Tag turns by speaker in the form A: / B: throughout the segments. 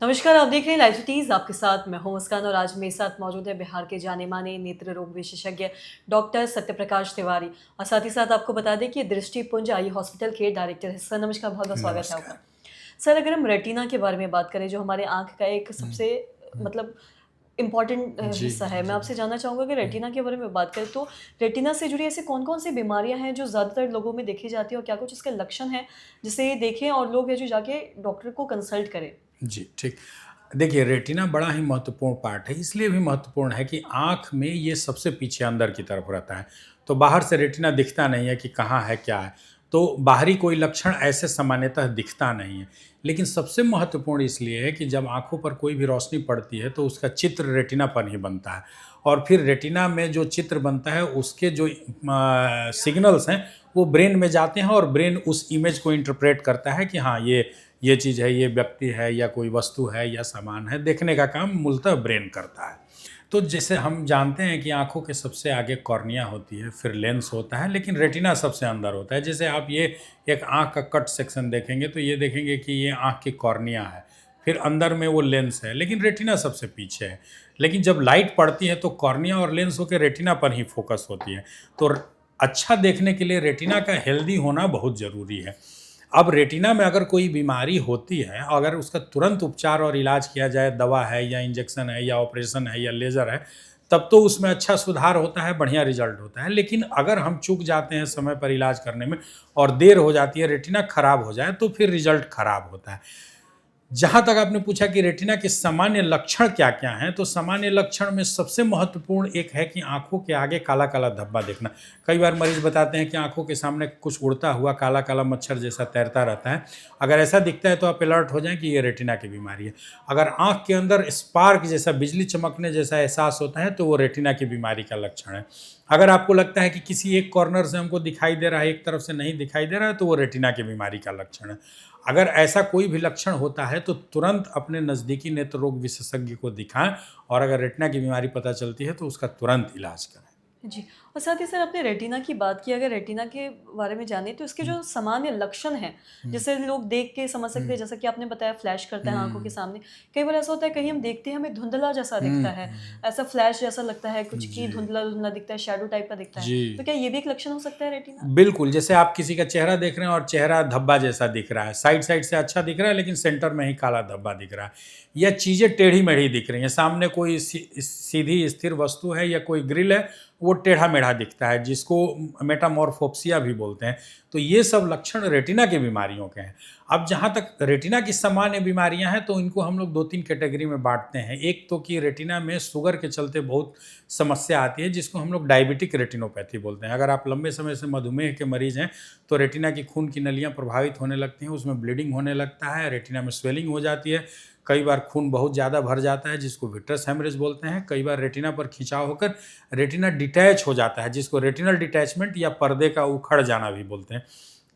A: नमस्कार, आप देख रहे हैं लाइव सिटीज़। आपके साथ मैं हूं मुस्कान और आज मेरे साथ मौजूद है बिहार के जाने-माने नेत्र रोग विशेषज्ञ डॉक्टर सत्यप्रकाश तिवारी। और साथ ही साथ आपको बता दें कि दृष्टिपुंज आई हॉस्पिटल के डायरेक्टर हैं। सर नमस्कार, बहुत-बहुत स्वागत है
B: नमस्कार।
A: आपका। सर अगर हम रेटिना के बारे में बात करें जो हमारे आँख का एक
B: हुँ,
A: सबसे
B: हुँ।
A: मतलब इम्पॉर्टेंट
B: जी,
A: हिस्सा
B: जी,
A: है। मैं
B: जी।
A: आपसे जानना चाहूँगा कि
B: हुँ।
A: रेटिना के बारे में बात करें तो रेटिना से जुड़ी ऐसी कौन-कौन सी बीमारियाँ हैं जो ज़्यादातर लोगों में देखी जाती है और क्या कुछ इसके लक्षण हैं जिसे देखें और लोग हैं जो जाके डॉक्टर को कंसल्ट करें?
B: जी, ठीक। देखिए, रेटिना बड़ा ही महत्वपूर्ण पार्ट है, इसलिए भी महत्वपूर्ण है कि आँख में ये सबसे पीछे अंदर की तरफ रहता है। तो बाहर से रेटिना दिखता नहीं है कि कहाँ है, क्या है। तो बाहरी कोई लक्षण ऐसे सामान्यतः दिखता नहीं है। लेकिन सबसे महत्वपूर्ण इसलिए है कि जब आँखों पर कोई भी रोशनी पड़ती है, तो उसका चित्र रेटिना पर ही बनता है और फिर रेटिना में जो चित्र बनता है, उसके जो सिग्नल्स हैं, वो ब्रेन में जाते हैं और ब्रेन उस इमेज को इंटरप्रेट करता है कि हाँ, ये चीज़ है, ये व्यक्ति है या कोई वस्तु है या सामान है, देखने का काम मूलतः ब्रेन करता है। तो जैसे हम जानते हैं कि आँखों के सबसे आगे कॉर्निया होती है, फिर लेंस होता है, लेकिन रेटिना सबसे अंदर होता है। जैसे आप ये एक आँख का कट सेक्शन देखेंगे, तो ये देखेंगे कि ये आँख की कॉर्निया है, फिर अंदर में वो लेंस है, लेकिन रेटिना सबसे पीछे है। लेकिन जब लाइट पड़ती है, तो कॉर्निया और लेंस होकर रेटिना पर ही फोकस होती है। तो अच्छा देखने के लिए रेटिना का हेल्दी होना बहुत ज़रूरी है। अब रेटिना में अगर कोई बीमारी होती है, अगर उसका तुरंत उपचार और इलाज किया जाए, दवा है या इंजेक्शन है या ऑपरेशन है या लेज़र है, तब तो उसमें अच्छा सुधार होता है, बढ़िया रिजल्ट होता है। लेकिन अगर हम चूक जाते हैं समय पर इलाज करने में और देर हो जाती है, रेटिना खराब हो जाए, तो फिर रिजल्ट खराब होता है। जहाँ तक आपने पूछा कि रेटिना के सामान्य लक्षण क्या-क्या हैं, तो सामान्य लक्षण में सबसे महत्वपूर्ण एक है कि आँखों के आगे काला-काला धब्बा देखना। कई बार मरीज़ बताते हैं कि आँखों के सामने कुछ उड़ता हुआ काला-काला मच्छर जैसा तैरता रहता है। अगर ऐसा दिखता है तो आप अलर्ट हो जाएँ कि ये रेटिना की बीमारी है। अगर आँख के अंदर स्पार्क जैसा बिजली चमकने जैसा एहसास होता है, तो वो रेटिना की बीमारी का लक्षण है। अगर आपको लगता है कि किसी एक कॉर्नर से हमको दिखाई दे रहा है, एक तरफ से नहीं दिखाई दे रहा है, तो वो रेटिना की बीमारी का लक्षण है। अगर ऐसा कोई भी लक्षण होता है तो तुरंत अपने नज़दीकी नेत्र रोग विशेषज्ञ को दिखाएं और अगर रेटिना की बीमारी पता चलती है तो उसका तुरंत इलाज करें।
A: जी, और साथ ही सर आपने रेटिना की बात की, अगर रेटिना के बारे में जानें तो इसके
B: हुँ,
A: जो सामान्य लक्षण हैं,
B: हुँ,
A: जिसे लोग देख के समझ सकते हैं,
B: हुँ,
A: जैसा कि आपने बताया फ्लैश करता है आँखों के
B: हुँ,
A: सामने। कई बार ऐसा होता है कहीं हम देखते हैं हमें धुंधला जैसा
B: हुँ,
A: दिखता है,
B: हुँ।
A: ऐसा फ्लैश जैसा लगता है कुछ कि
B: जी,
A: धुंधला-धुंधला दिखता है, शैडो टाइप का दिखता है। तो
B: जी।
A: क्या ये भी एक लक्षण हो सकता है रेटिना?
B: बिल्कुल, जैसे आप किसी का चेहरा देख रहे हैं और चेहरा धब्बा जैसा दिख रहा है, साइड-साइड से अच्छा दिख रहा है लेकिन सेंटर में ही काला धब्बा दिख रहा है, या चीज़ें टेढ़ी-मेढ़ी दिख रही हैं, सामने कोई सीधी स्थिर वस्तु है या कोई ग्रिल है, वो टेढ़ा-मेढ़ा दिखता है, जिसको मेटामॉर्फोप्सिया भी बोलते हैं। तो ये सब लक्षण रेटिना की बीमारियों के हैं। अब जहाँ तक रेटिना की सामान्य बीमारियाँ हैं, तो इनको हम लोग 2-3 कैटेगरी में बाँटते हैं। एक तो कि रेटिना में शुगर के चलते बहुत समस्या आती है, जिसको हम लोग डायबिटिक रेटिनोपैथी बोलते हैं। अगर आप लंबे समय से मधुमेह के मरीज़ हैं, तो रेटिना की खून की नलियाँ प्रभावित होने लगती हैं, उसमें ब्लीडिंग होने लगता है, रेटिना में स्वेलिंग हो जाती है, कई बार खून बहुत ज़्यादा भर जाता है, जिसको विट्रस हेमरेज बोलते हैं, कई बार रेटिना पर खिंचाव होकर रेटिना डिटैच हो जाता है, जिसको रेटिनल डिटैचमेंट या पर्दे का उखड़ जाना भी बोलते हैं।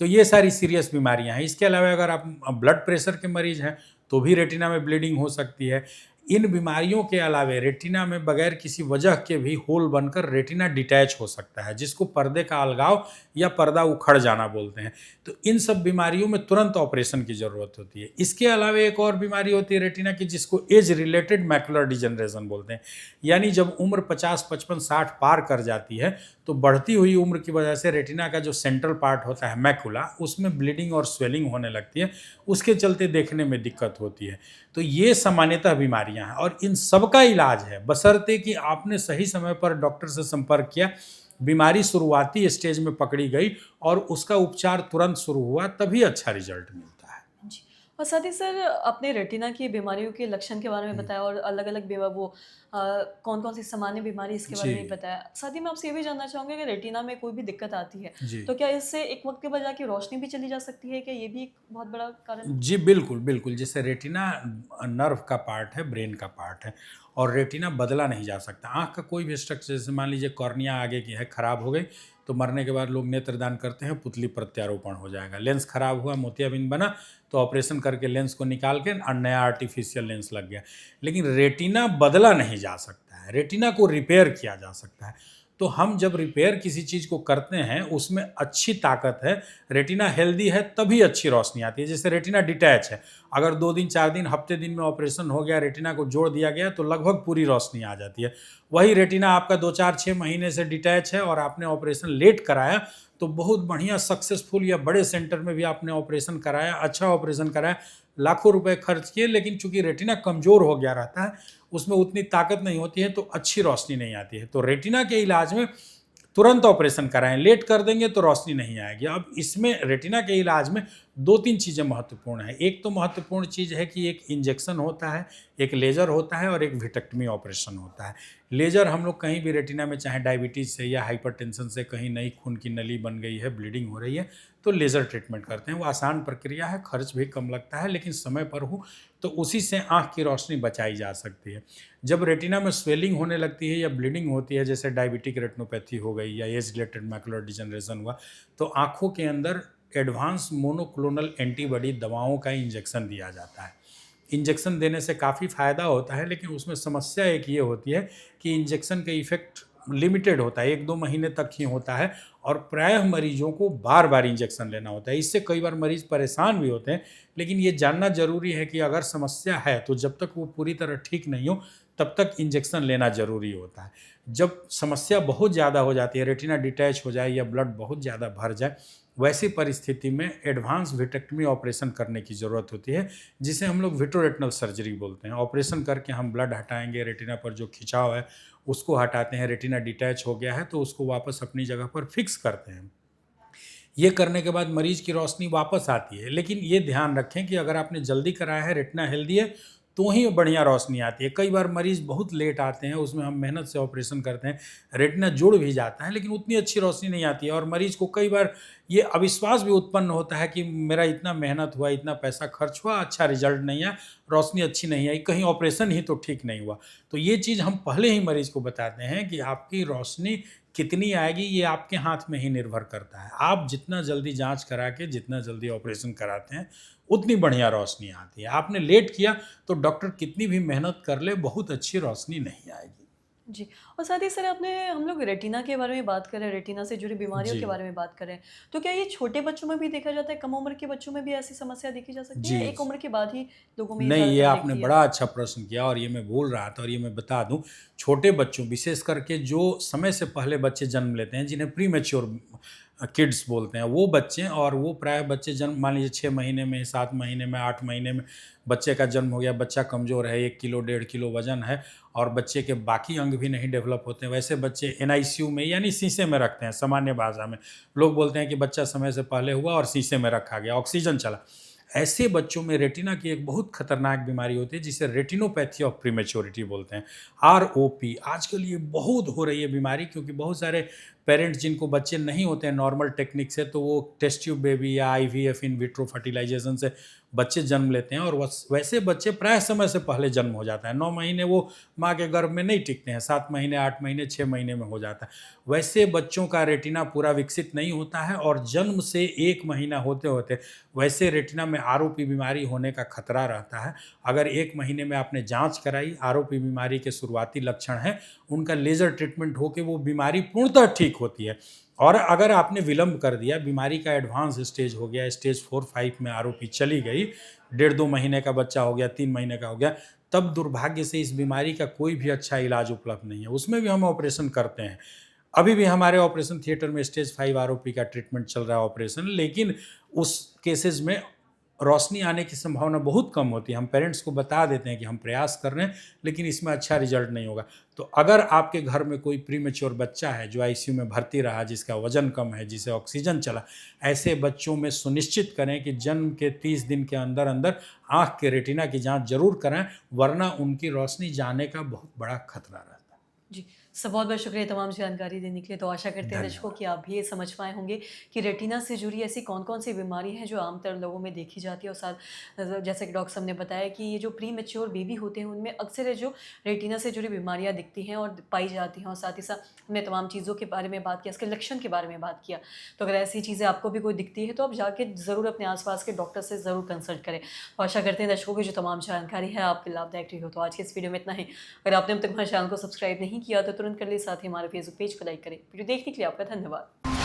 B: तो ये सारी सीरियस बीमारियाँ हैं। इसके अलावा अगर आप ब्लड प्रेशर के मरीज़ हैं, तो भी रेटिना में ब्लीडिंग हो सकती है। इन बीमारियों के अलावे रेटिना में बगैर किसी वजह के भी होल बनकर रेटिना डिटैच हो सकता है, जिसको पर्दे का अलगाव या पर्दा उखड़ जाना बोलते हैं। तो इन सब बीमारियों में तुरंत ऑपरेशन की ज़रूरत होती है। इसके अलावा एक और बीमारी होती है रेटिना की, जिसको एज रिलेटेड मैकुलर डिजनरेशन बोलते हैं। यानी जब उम्र 50, 55, 60 पार कर जाती है, तो बढ़ती हुई उम्र की वजह से रेटिना का जो सेंट्रल पार्ट होता है मैकुला, उसमें ब्लीडिंग और स्वेलिंग होने लगती है, उसके चलते देखने में दिक्कत होती है। तो ये सामान्यतः बीमारियां हैं और इन सब का इलाज है, बशर्ते कि आपने सही समय पर डॉक्टर से संपर्क किया, बीमारी शुरुआती स्टेज में पकड़ी गई और उसका उपचार तुरंत शुरू हुआ, तभी अच्छा रिजल्ट मिलता है।
A: जी। और साथ ही सर आपने रेटिना की बीमारियों के लक्षण के बारे में
B: हम्म,
A: बताया और अलग-अलग वो कौन-कौन सी सामान्य बीमारी इसके बारे
B: जी,
A: में भी बताया। साथ ही मैं आपसे ये भी जानना चाहूँगी कि रेटिना में कोई भी दिक्कत आती है,
B: जी।
A: तो क्या इससे एक वक़्त के बाद जाके रोशनी भी चली जा सकती है? क्या ये भी एक बहुत बड़ा कारण है?
B: जी, बिल्कुल, बिल्कुल। जैसे रेटिना नर्व का पार्ट है, ब्रेन का पार्ट है और रेटिना बदला नहीं जा सकता। आँख का कोई भी स्ट्रक्चर, जैसे मान लीजिए कॉर्निया आगे की है, खराब हो गई, तो मरने के बाद लोग नेत्रदान करते हैं, पुतली प्रत्यारोपण हो जाएगा। लेंस खराब हुआ, मोतियाबिंद बना, तो ऑपरेशन करके लेंस को निकाल के नया आर्टिफ़िशियल लेंस लग गया। लेकिन रेटिना बदला नहीं जा सकता है, रेटिना को रिपेयर किया जा सकता है। तो हम जब रिपेयर किसी चीज़ को करते हैं उसमें अच्छी ताकत है, रेटिना हेल्दी है तभी अच्छी रोशनी आती है। जैसे रेटिना डिटैच है, अगर 2 दिन 4 दिन हफ्ते दिन में ऑपरेशन हो गया, रेटिना को जोड़ दिया गया तो लगभग पूरी रोशनी आ जाती है। वही रेटिना आपका 2-4-6 महीने से डिटैच है और आपने ऑपरेशन लेट कराया, तो बहुत बढ़िया सक्सेसफुल या बड़े सेंटर में भी आपने ऑपरेशन कराया, अच्छा ऑपरेशन कराया, लाखों रुपए खर्च किए, लेकिन चूंकि रेटिना कमज़ोर हो गया रहता है, उसमें उतनी ताकत नहीं होती है, तो अच्छी रोशनी नहीं आती है। तो रेटिना के इलाज में तुरंत ऑपरेशन कराएं, लेट कर देंगे तो रोशनी नहीं आएगी। अब इसमें रेटिना के इलाज में 2-3 चीज़ें महत्वपूर्ण हैं। एक तो महत्वपूर्ण चीज़ है कि एक इंजेक्शन होता है, एक लेज़र होता है और एक विटेक्टमी ऑपरेशन होता है। लेज़र हम लोग कहीं भी रेटिना में, चाहे डायबिटीज़ से या हाइपरटेंशन से कहीं नई खून की नली बन गई है, ब्लीडिंग हो रही है, तो लेज़र ट्रीटमेंट करते हैं। वो आसान प्रक्रिया है, खर्च भी कम लगता है, लेकिन समय पर हो तो उसी से आँख की रोशनी बचाई जा सकती है। जब रेटिना में स्वेलिंग होने लगती है या ब्लीडिंग होती है, जैसे डायबिटिक रेटिनोपैथी हो गई या एज रिलेटेड मैकुलर डिजनरेशन हुआ, तो आँखों के अंदर एडवांस मोनोक्लोनल एंटीबॉडी दवाओं का इंजेक्शन दिया जाता है। इंजेक्शन देने से काफ़ी फ़ायदा होता है, लेकिन उसमें समस्या एक ये होती है कि इंजेक्शन का इफ़ेक्ट लिमिटेड होता है, 1-2 महीने तक ही होता है और प्रायः मरीजों को बार बार इंजेक्शन लेना होता है। इससे कई बार मरीज़ परेशान भी होते हैं, लेकिन ये जानना ज़रूरी है कि अगर समस्या है तो जब तक वो पूरी तरह ठीक नहीं हो तब तक इंजेक्शन लेना ज़रूरी होता है। जब समस्या बहुत ज़्यादा हो जाती है, रेटिना डिटैच हो जाए या ब्लड बहुत ज़्यादा भर जाए, वैसी परिस्थिति में एडवांस विटेक्टमी ऑपरेशन करने की ज़रूरत होती है, जिसे हम लोग विट्रोरेटिनल सर्जरी बोलते हैं। ऑपरेशन करके हम ब्लड हटाएंगे, रेटिना पर जो खिंचाव है उसको हटाते हैं, रेटिना डिटैच हो गया है तो उसको वापस अपनी जगह पर फिक्स करते हैं। ये करने के बाद मरीज की रोशनी वापस आती है, लेकिन ये ध्यान रखें कि अगर आपने जल्दी कराया है, रेटिना हेल्दी है, तो ही बढ़िया रोशनी आती है। कई बार मरीज बहुत लेट आते हैं, उसमें हम मेहनत से ऑपरेशन करते हैं, रेटिना जुड़ भी जाता है, लेकिन उतनी अच्छी रोशनी नहीं आती है और मरीज को कई बार ये अविश्वास भी उत्पन्न होता है कि मेरा इतना मेहनत हुआ, इतना पैसा खर्च हुआ, अच्छा रिजल्ट नहीं आया, रोशनी अच्छी नहीं आई, कहीं ऑपरेशन ही तो ठीक नहीं हुआ। तो ये चीज़ हम पहले ही मरीज को बताते हैं कि आपकी रोशनी कितनी आएगी ये आपके हाथ में ही निर्भर करता है। आप जितना जल्दी जांच करा के जितना जल्दी ऑपरेशन कराते हैं, उतनी बढ़िया रोशनी आती है। आपने लेट किया तो डॉक्टर कितनी भी मेहनत कर ले, बहुत अच्छी रोशनी नहीं आएगी।
A: जी। और साथ ही सर आपने हम लोग रेटिना के बारे में बात कर रहे हैं, रेटिना से जुड़ी बीमारियों
B: जी।
A: के बारे में बात कर रहे हैं। तो क्या ये छोटे बच्चों में भी देखा जाता है, कम उम्र के बच्चों में भी ऐसी समस्या देखी जा सकती है
B: जी।
A: या एक उम्र के बाद ही लोगों में ये
B: नहीं, ये
A: ज़्यादातर
B: आपने
A: दिखती है?
B: बड़ा अच्छा प्रश्न किया और ये मैं भूल रहा था और ये मैं बता दूँ, छोटे बच्चों विशेष करके जो समय से पहले बच्चे जन्म लेते हैं, जिन्हें प्रीमैच्योर किड्स बोलते हैं, वो बच्चे और वो प्रायः बच्चे जन्म मान लीजिए 6 महीने में, 7 महीने में, 8 महीने में बच्चे का जन्म हो गया, बच्चा कमज़ोर है, 1 किलो 1.5 किलो वज़न है और बच्चे के बाकी अंग भी नहीं डेवलप होते हैं, वैसे बच्चे एनआईसीयू में यानी शीशे में रखते हैं। सामान्य भाषा में लोग बोलते हैं कि बच्चा समय से पहले हुआ और शीशे में रखा गया, ऑक्सीजन चला। ऐसे बच्चों में रेटिना की एक बहुत खतरनाक बीमारी होती है जिसे रेटिनोपैथी ऑफ प्रीमेच्योरिटी बोलते हैं, आरओपी। आजकल ये बहुत हो रही है बीमारी, क्योंकि बहुत सारे पेरेंट्स जिनको बच्चे नहीं होते हैं नॉर्मल टेक्निक से, तो वो टेस्ट ट्यूब बेबी या आईवीएफ इन विट्रो फर्टिलाइजेशन से बच्चे जन्म लेते हैं और वैसे बच्चे प्राय समय से पहले जन्म हो जाता है। 9 महीने वो माँ के गर्भ में नहीं टिकते हैं, 7 महीने, 8 महीने, 6 महीने में हो जाता है। वैसे बच्चों का रेटिना पूरा विकसित नहीं होता है और जन्म से 1 महीना होते होते वैसे रेटिना में आरओपी बीमारी होने का खतरा रहता है। अगर 1 महीने में आपने जांच कराई, आरओपी बीमारी के शुरुआती लक्षण हैं, उनका लेज़र ट्रीटमेंट होकर वो बीमारी पूर्णतः ठीक होती है। और अगर आपने विलंब कर दिया, बीमारी का एडवांस स्टेज हो गया, स्टेज 4-5 में आरओपी चली गई, 1.5-2 महीने का बच्चा हो गया, 3 महीने का हो गया, तब दुर्भाग्य से इस बीमारी का कोई भी अच्छा इलाज उपलब्ध नहीं है। उसमें भी हम ऑपरेशन करते हैं। अभी भी हमारे ऑपरेशन थिएटर में स्टेज 5 आरओपी का ट्रीटमेंट चल रहा है ऑपरेशन, लेकिन उस केसेस में रोशनी आने की संभावना बहुत कम होती है। हम पेरेंट्स को बता देते हैं कि हम प्रयास कर रहे हैं, लेकिन इसमें अच्छा रिजल्ट नहीं होगा। तो अगर आपके घर में कोई प्रीमेच्योर बच्चा है जो आईसीयू में भर्ती रहा, जिसका वजन कम है, जिसे ऑक्सीजन चला, ऐसे बच्चों में सुनिश्चित करें कि जन्म के 30 दिन के अंदर अंदर आँख के रेटिना की जाँच जरूर कराएं, वरना उनकी रोशनी जाने का बहुत बड़ा खतरा रहता है।
A: जी। सब बहुत-बहुत शुक्रिया तमाम जानकारी देने के लिए। तो आशा करते हैं दर्शकों
B: धन्यवाद।
A: कि आप भी ये समझ पाए होंगे कि रेटिना से जुड़ी ऐसी कौन-कौन सी बीमारी हैं जो आमतौर लोगों में देखी जाती है, और साथ जैसे कि डॉक्टर साहब ने बताया कि ये जो प्रीमैच्योर बेबी होते हैं उनमें अक्सर ये जो रेटिना से जुड़ी बीमारियाँ दिखती हैं और पाई जाती हैं, और साथ ही साथ हमने तमाम चीज़ों के बारे में बात किया, इसके लक्षण के बारे में बात किया। तो अगर ऐसी चीज़ें आपको भी कोई दिखती है तो आप जाके ज़रूर अपने आस-पास के डॉक्टर से ज़रूर कंसल्ट करें। और आशा करते हैं दर्शकों की जो तमाम जानकारी है आपके लाभदायक रही हो। तो आज के इस वीडियो में इतना ही। अगर आपने अब तक हमारे चैनल को सब्सक्राइब नहीं किया तो तुरंत तुरंत कर ले, साथ ही हमारे फेसबुक पेज को लाइक करें। वीडियो देखने के लिए आपका धन्यवाद।